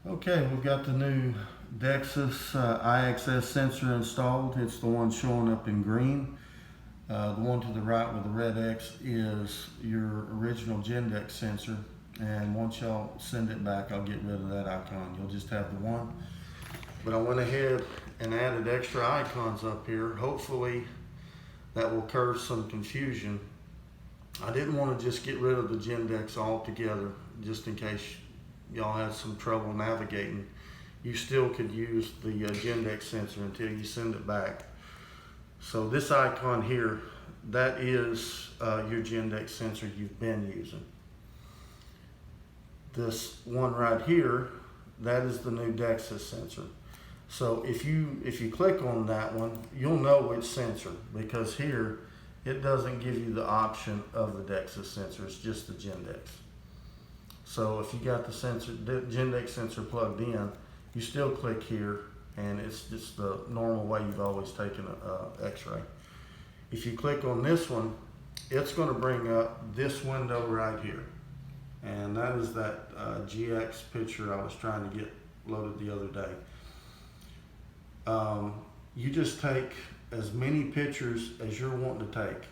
Okay, we've got the new Dexis IXS sensor installed. It's the one showing up in green. The one to the right with the red X is your original Gendex sensor. And once y'all send it back, I'll get rid of that icon. You'll just have the one. But I went ahead and added extra icons up here. Hopefully that will curb some confusion. I didn't want to just get rid of the Gendex altogether, just in case y'all had some trouble navigating. You still could use the Gendex sensor until you send it back. So this icon here, that is your Gendex sensor you've been using. This one right here, that is the new Dexis sensor. So if you click on that one, you'll know which sensor, because here it doesn't give you the option of the Dexis sensor, it's just the Gendex. So if you got the Gendex sensor plugged in, you still click here, and it's just the normal way you've always taken an X-ray. If you click on this one, it's going to bring up this window right here, and that is that GX picture I was trying to get loaded the other day. You just take as many pictures as you're wanting to take.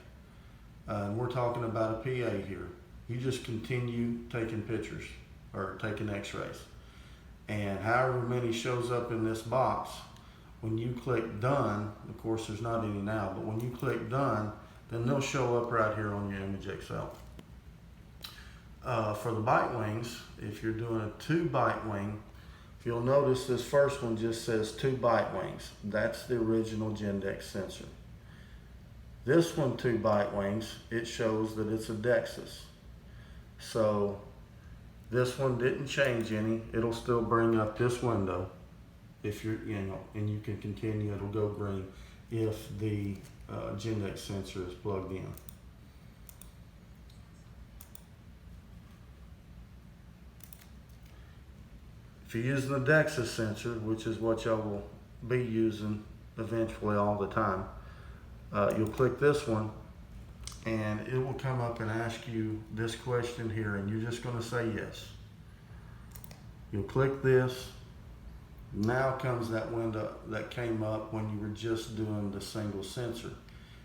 We're talking about a PA here. You just continue taking pictures or taking x-rays. And however many shows up in this box, when you click done, of course there's not any now, but when you click done, then they'll show up right here on your image Excel. For the bite wings, if you're doing a 2 bite wing, you'll notice this first one just says 2 bite wings. That's the original Gendex sensor. This one, 2 bite wings, it shows that it's a Dexis. So this one didn't change any. It'll still bring up this window if you're, and you can continue, it'll go green if the Gendex sensor is plugged in. If you're using the Dexis sensor, which is what y'all will be using eventually all the time, you'll click this one and it will come up and ask you this question here, and you're just going to say yes. You'll click this. Now comes that window that came up when you were just doing the single sensor.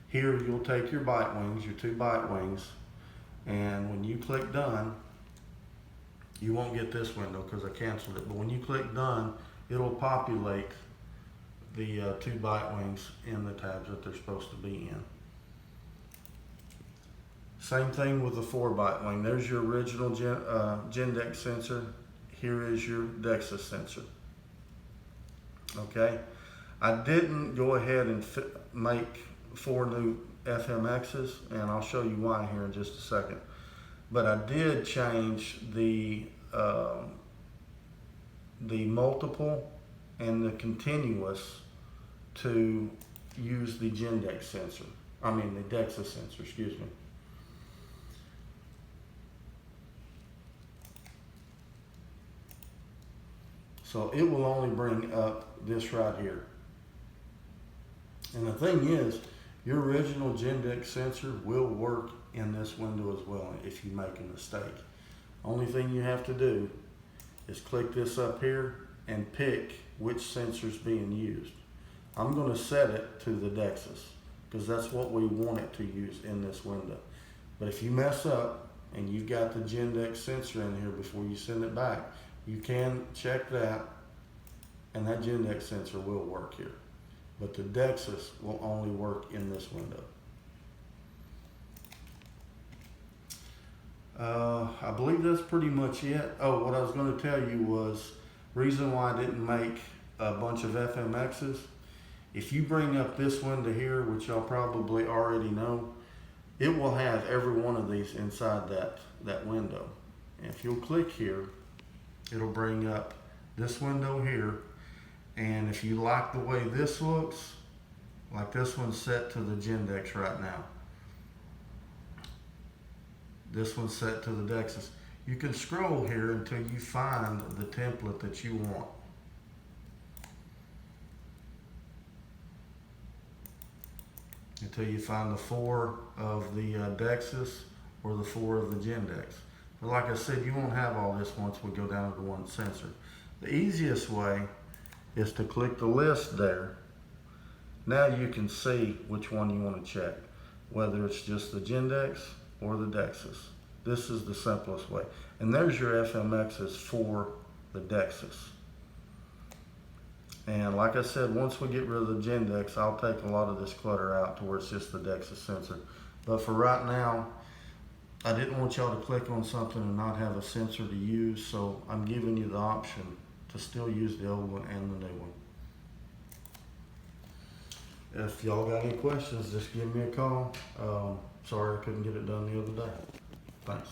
Here you'll take your bite wings, your 2 bite wings, and when you click done, you won't get this window because I canceled it, but when you click done, it'll populate the 2 bite wings in the tabs that they're supposed to be in. Same thing with the 4 bite wing. There's your original Gendex sensor. Here is your Dexis sensor. Okay, I didn't go ahead and make 4 new FMXs, and I'll show you why here in just a second. But I did change the multiple and the continuous to use the Gendex sensor. I mean the Dexis sensor, excuse me. So it will only bring up this right here. And the thing is, your original Gendex sensor will work in this window as well if you make a mistake. Only thing you have to do is click this up here and pick which sensor is being used. I'm going to set it to the Dexis because that's what we want it to use in this window. But if you mess up and you've got the Gendex sensor in here before you send it back, you can check that, and that Gendex sensor will work here. But the Dexis will only work in this window. I believe that's pretty much it. Oh, what I was going to tell you was, reason why I didn't make a bunch of FMXs, if you bring up this window here, which y'all probably already know, it will have every one of these inside that window. And if you'll click here, it'll bring up this window here. And if you like the way this looks, like this one's set to the Gendex right now. This one's set to the Dexis. You can scroll here until you find the template that you want. Until you find the 4 of the Dexis or the 4 of the Gendex. But like I said, you won't have all this once we go down to one sensor. The easiest way is to click the list there. Now you can see which one you want to check, whether it's just the Gendex or the Dexis. This is the simplest way. And there's your FMXs for the Dexis. And like I said, once we get rid of the Gendex, I'll take a lot of this clutter out to where it's just the Dexis sensor. But for right now, I didn't want y'all to click on something and not have a sensor to use, so I'm giving you the option to still use the old one and the new one. If y'all got any questions, just give me a call. Sorry I couldn't get it done the other day. Thanks.